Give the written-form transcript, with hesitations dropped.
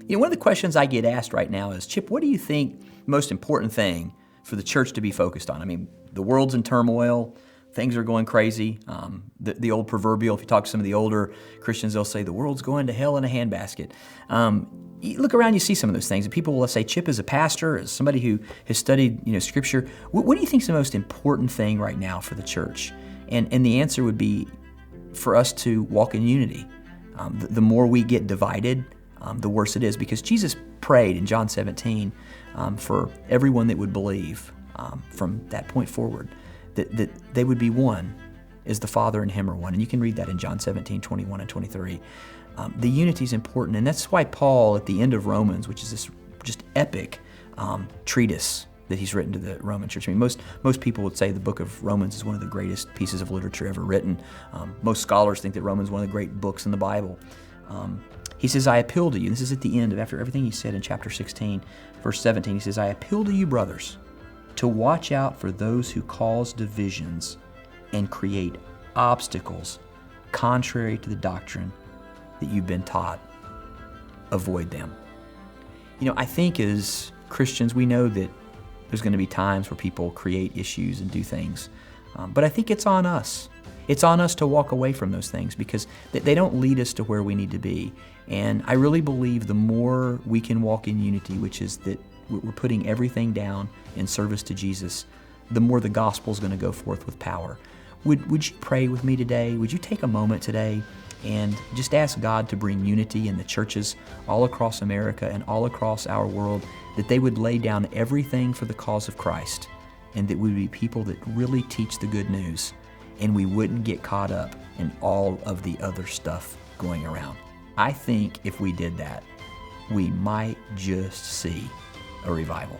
One of the questions I get asked right now is, Chip, what do you think the most important thing for the church to be focused on? I mean, the world's in turmoil. Things are going crazy. The old proverbial, if you talk to some of the older Christians, they'll say the world's going to hell in a handbasket. You look around, you see some of those things, and people will say, Chip, as a pastor, as somebody who has studied Scripture, what do you think is the most important thing right now for the church? And the answer would be for us to walk in unity. The more we get divided, the worse it is, because Jesus prayed in John 17 for everyone that would believe from that point forward, that they would be one as the Father and Him are one. And you can read that in John 17, 21 and 23. The unity is important, and that's why Paul, at the end of Romans, which is this just epic treatise that he's written to the Roman church. I mean, most people would say the book of Romans is one of the greatest pieces of literature ever written. Most scholars think that Romans is one of the great books in the Bible. He says, I appeal to you. This is at the end of after everything he said in chapter 16, verse 17. He says, I appeal to you, brothers, to watch out for those who cause divisions and create obstacles contrary to the doctrine that you've been taught. Avoid them. I think as Christians, we know that there's going to be times where people create issues and do things. But I think it's on us. It's on us to walk away from those things because they don't lead us to where we need to be. And I really believe the more we can walk in unity, which is that we're putting everything down in service to Jesus, the more the gospel is going to go forth with power. Would you pray with me today? Would you take a moment today and just ask God to bring unity in the churches all across America and all across our world, that they would lay down everything for the cause of Christ, and that we would be people that really teach the good news, and we wouldn't get caught up in all of the other stuff going around. I think if we did that, we might just see a revival.